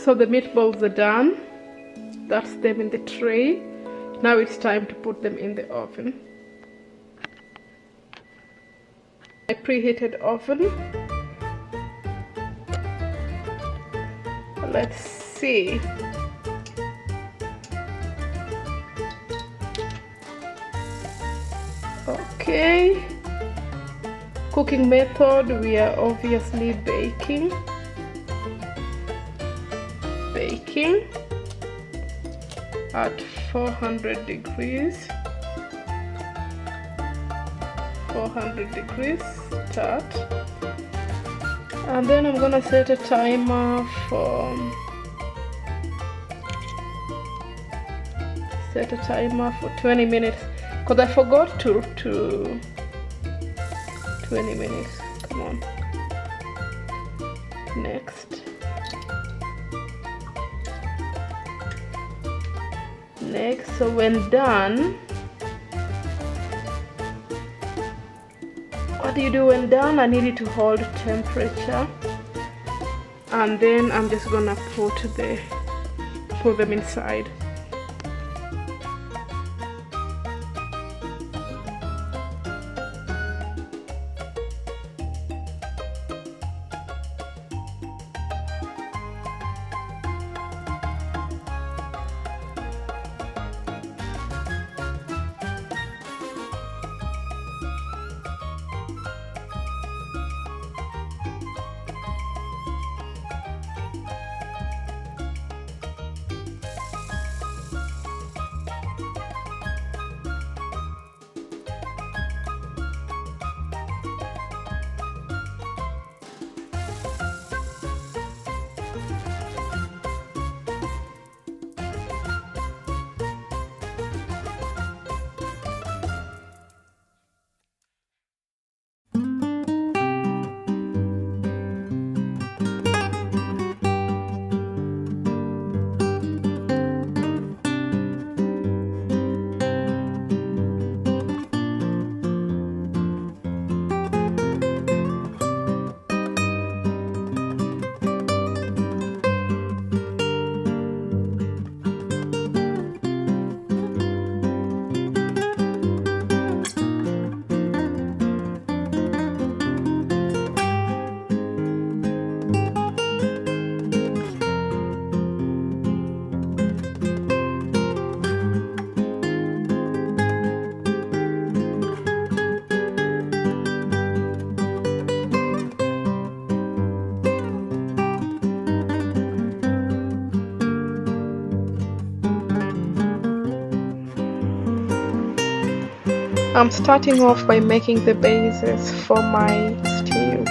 So the meatballs are done. That's them in the tray. Now it's time to put them in the oven. My preheated oven. Let's see. Okay. Cooking method, we are obviously baking at 400 degrees start, and then I'm gonna set a timer for 20 minutes because I forgot to 20 minutes. Come on. Next. So when done, what do you do when done? I need it to hold temperature, and then I'm just gonna put them inside. I'm starting off by making the bases for my stews.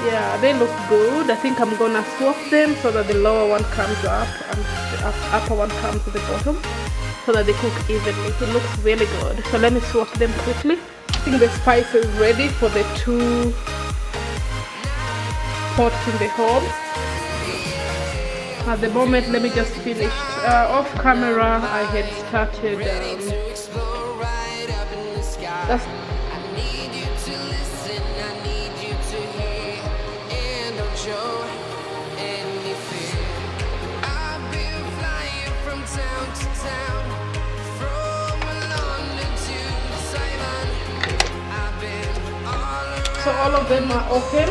Yeah, they look good. I think I'm gonna swap them so that the lower one comes up and the upper one comes to the bottom, so that they cook evenly. It looks really good. So let me swap them quickly. I think the spice is ready for the 2 pots in the hob. At the moment, let me just finish. Off camera, I had started. That's so all of them are open.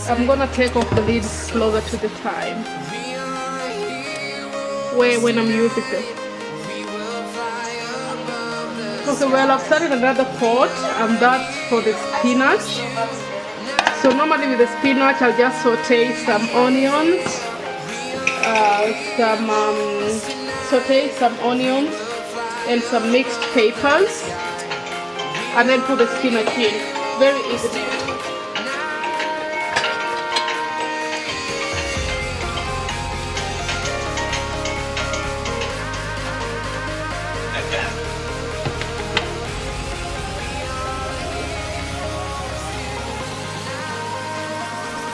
I'm gonna take off the lids closer to the time when I'm using them. Okay, well, I've started another pot, and that's for the spinach. So normally with the spinach, I'll just saute some onions, and some mixed peppers, and then put the spinach in. Very easy to do.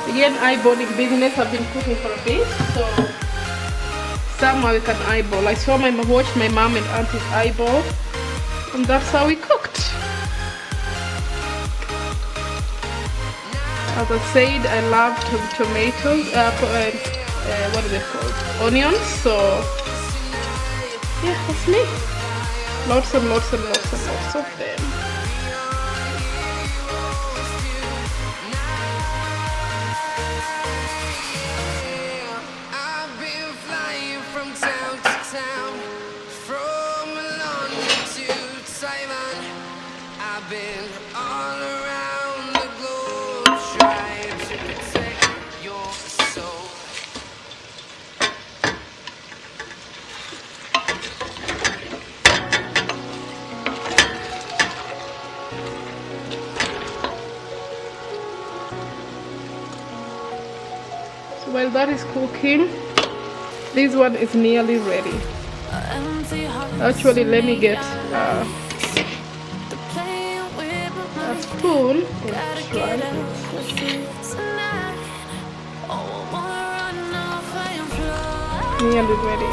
Again, eyeballing business. I've been cooking for a bit, so somehow we can eyeball. I saw watched my mom and auntie's eyeball, and that's how we cooked. As I said, I love tomatoes. What are they called? Onions. So yeah, that's me. Lots and lots and lots and lots of them. While that is cooking, this one is nearly ready. Actually, let me get a spoon and try it. Nearly ready.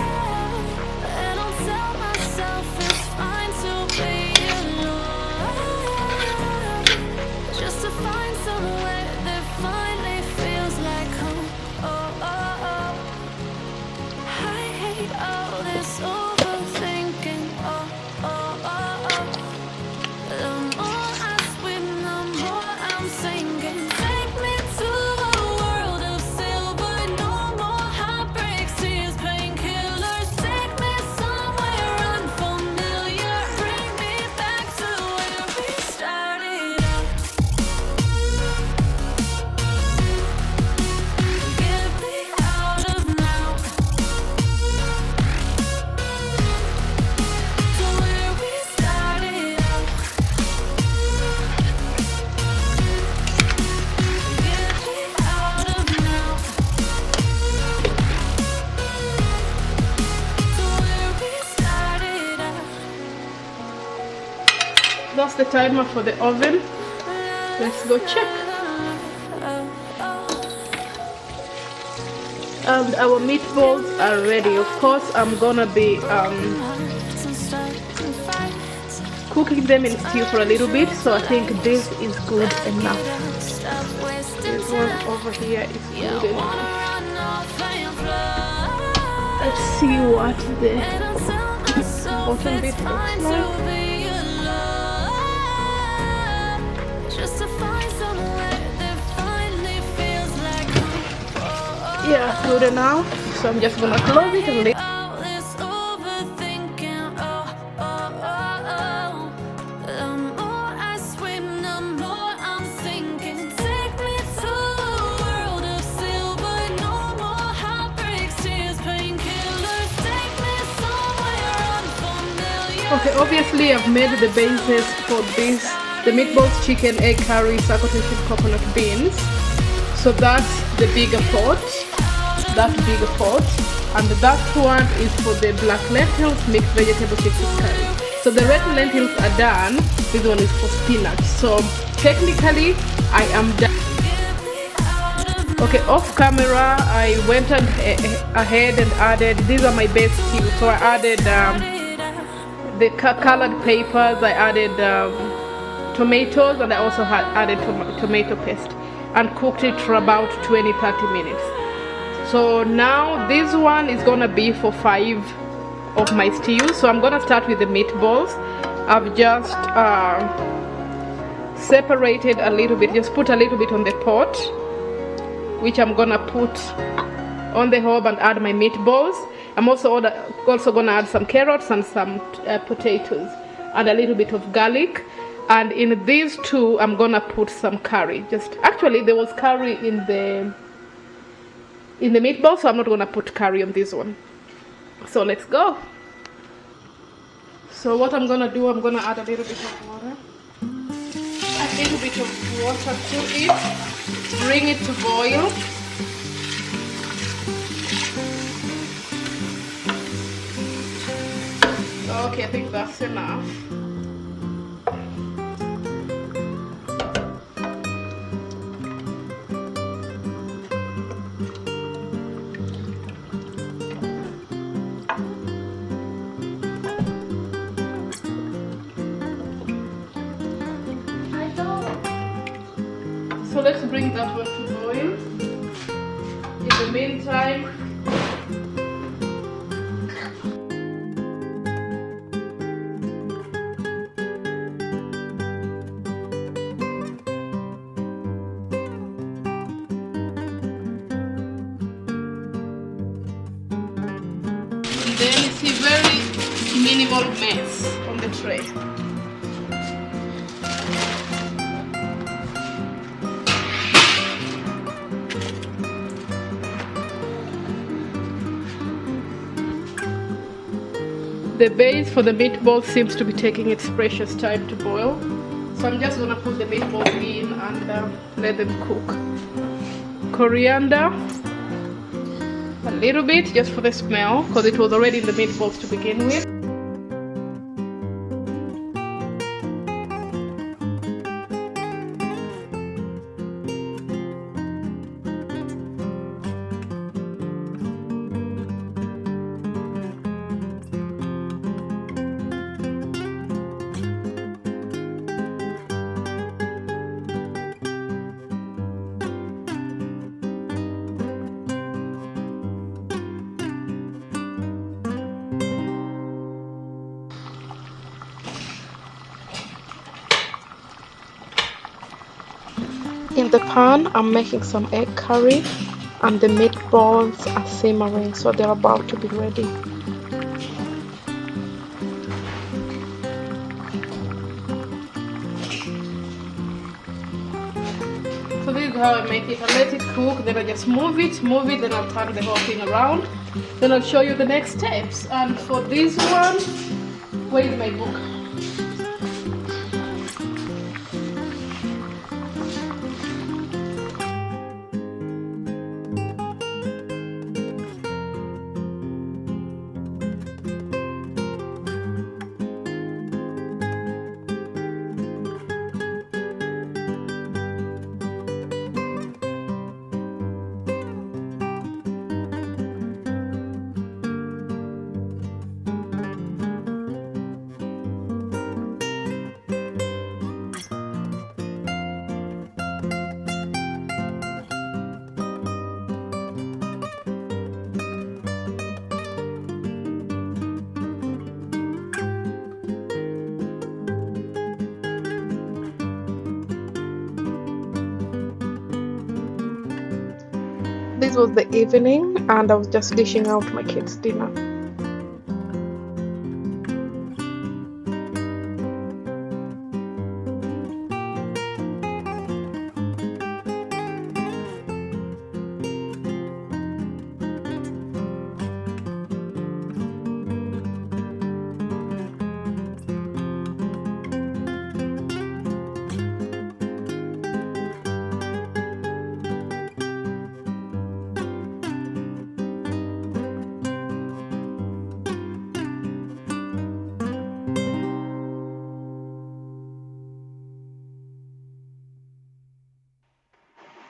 That's the timer for the oven. Let's go check. And our meatballs are ready. Of course, I'm gonna be cooking them in stew for a little bit, so I think this is good enough. This one over here is good enough. Let's see what the bottom bit looks like. Yeah, good enough. So I'm just gonna close it and leave. Okay, obviously I've made the bases for this the meatballs, chicken, egg curry, succotash with coconut beans. So that's the bigger pot. That bigger pot. And that one is for the black lentils, mixed vegetable chickpea curry. So the red lentils are done. This one is for spinach. So technically, I am done. Okay, off camera, I went ahead and added, these are my base stew. So I added the colored peppers, I added tomatoes, and I also added tomato paste and cooked it for about 20-30 minutes. So now this one is gonna be for 5 of my stews. So I'm gonna start with the meatballs. I've just separated a little bit, just put a little bit on the pot, which I'm gonna put on the hob and add my meatballs. I'm also gonna add some carrots and some potatoes and a little bit of garlic. And in these two, I'm gonna put some curry. Actually, there was curry in the meatball, so I'm not gonna put curry on this one. So let's go. So what I'm gonna do, I'm gonna add a little bit of water. A little bit of water to it. Bring it to boil. Okay, I think that's enough. So let's bring that one to boil. In the meantime, then you see very minimal mess on the tray. The base for the meatball seems to be taking its precious time to boil. So I'm just gonna put the meatballs in and let them cook. Coriander, a little bit just for the smell, because it was already in the meatballs to begin with. In the pan, I'm making some egg curry and the meatballs are simmering, so they're about to be ready. So this is how I make it. I let it cook, then I just move it, then I'll turn the whole thing around. Then I'll show you the next steps. And for this one, where is my book? This was the evening and I was just dishing out my kids' dinner.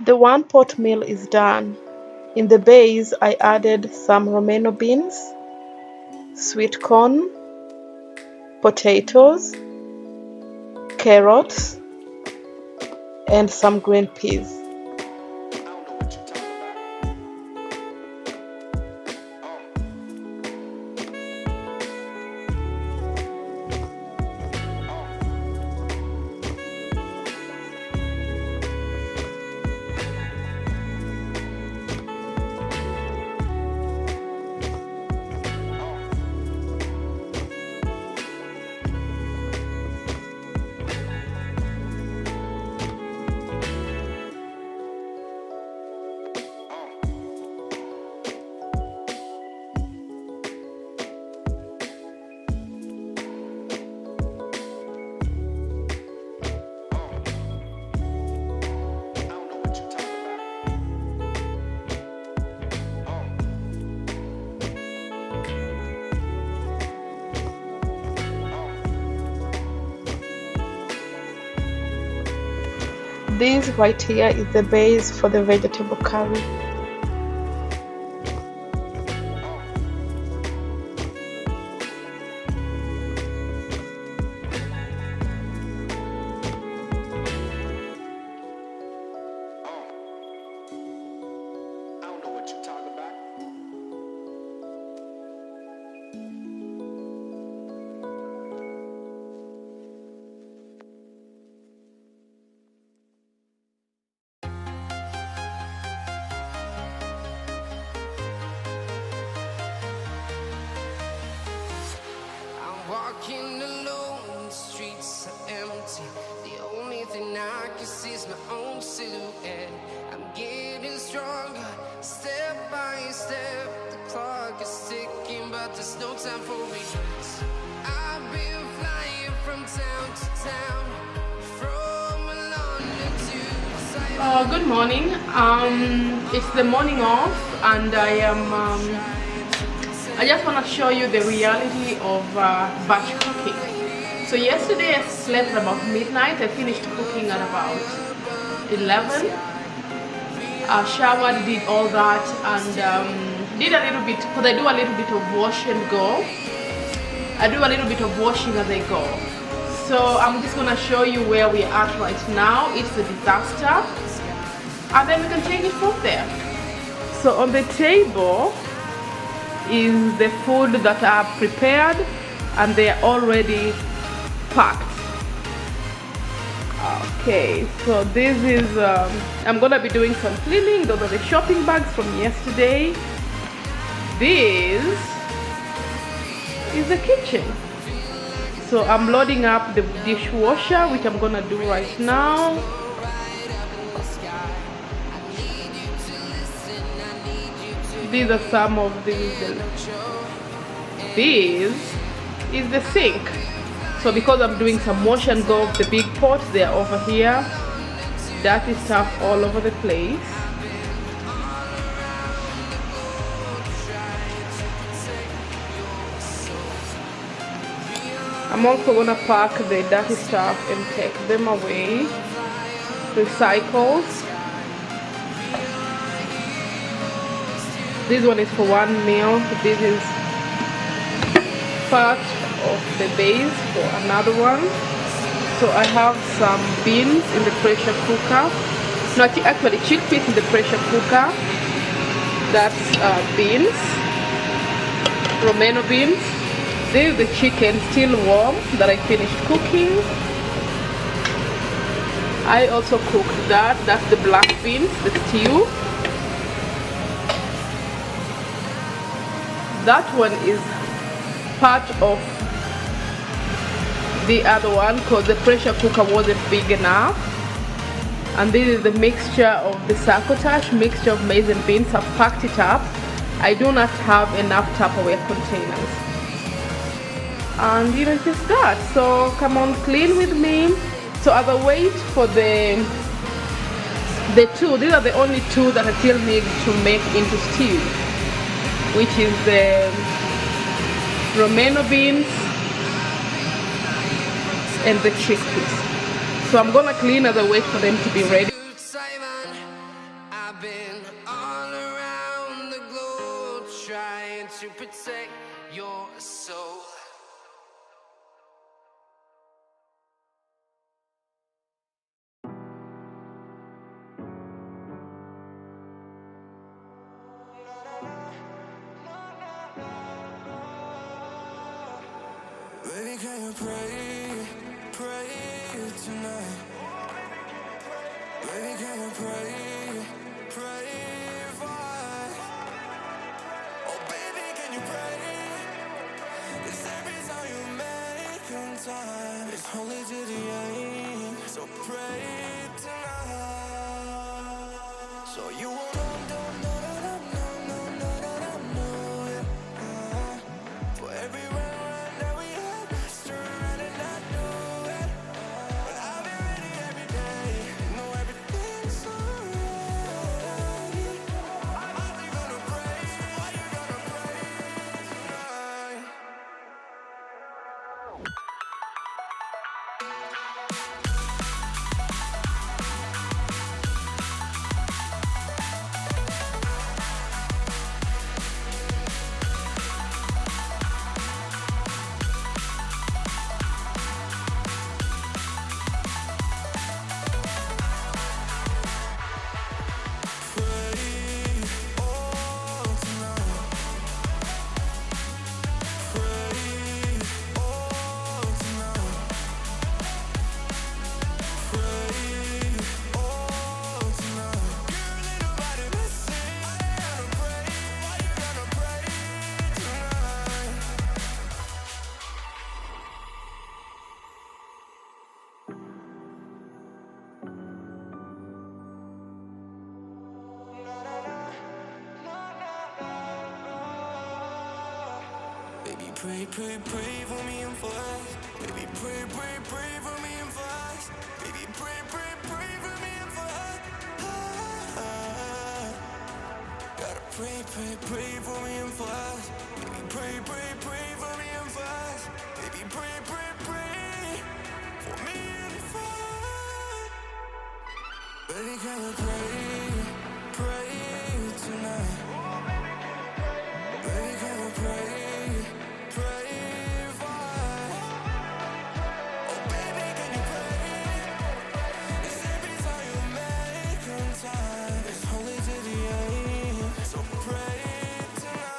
The 1 pot meal is done. In the base, I added some romano beans, sweet corn, potatoes, carrots, and some green peas. This right here is the base for the vegetable curry. Walking alone, the streets are empty. The only thing I can see is my own silhouette. I'm getting stronger, step by step. The clock is ticking, but there's no time for regrets. I've been flying from town to town, from London to Taiwan. Good morning. It's the morning off, and I just want to show you the reality of batch cooking. So yesterday I slept about midnight. I finished cooking at about 11. I showered, did all that, and did a little bit, because I do a little bit of wash and go. I do a little bit of washing as I go. So I'm just going to show you where we're at right now. It's a disaster, and then we can take it from there. So on the table is the food that I have prepared, and they are already packed. Okay, so this is I'm gonna be doing some cleaning. Those are the shopping bags from yesterday. This is the kitchen. So I'm loading up the dishwasher, which I'm gonna do right now. These are some of these. This is the sink. So because I'm doing some wash and go of the big pots, they are over here. Dirty stuff all over the place. I'm also gonna pack the dirty stuff and take them away. Recycles. This one is for one meal. This is part of the base for another one. So I have some beans in the pressure cooker. No, actually chickpeas in the pressure cooker. That's beans, romano beans. This is the chicken still warm that I finished cooking. I also cooked that. That's the black beans, the stew. That one is part of the other one because the pressure cooker wasn't big enough. And this is the mixture of the succotash, mixture of maize and beans. I've packed it up. I do not have enough Tupperware containers. And just that. So come on, clean with me. So as I wait for the two, these are the only two that I still need to make into stew, which is the romano beans and the chickpeas. So I'm gonna clean as I wait for them to be ready. protect your soul. Baby, can you pray, pray tonight? Baby, can you pray, pray for us? Oh, baby, can you pray? 'Cause every time you make time, it's only to the end. So pray tonight. So you won't for every run that we have, turn and not do it. But I'll be ready every day. Know everything's alright. Are you gonna pray? Are you gonna pray tonight? Baby, pray, pray, pray for me and for us. Baby, pray, pray, pray for me and for us. Baby, pray, pray, pray for me and for us. Gotta pray, pray, pray for me and for us. Baby, pray, pray, pray for me and for us. Baby, pray, pray, pray for me and for us. Baby, can you pray, pray tonight? Baby, can you pray? Pray for us. Oh, baby, can you pray? 'Cause every time you make time, it's only to the end. So pray tonight.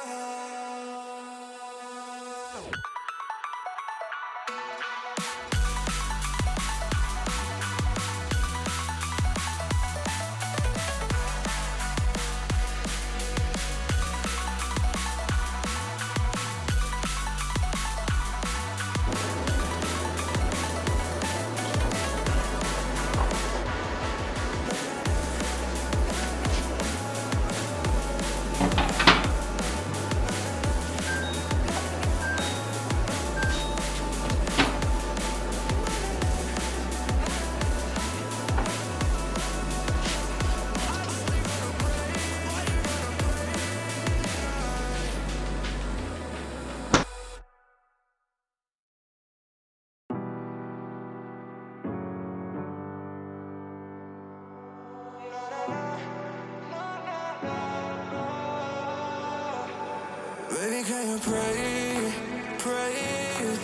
Baby, can you pray, pray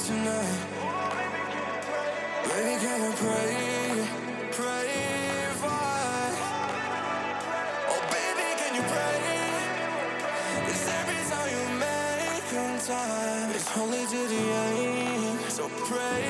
tonight? Baby, can you pray, pray for us? Oh, baby, can you pray? 'Cause every time you make time, it's only to the end. So pray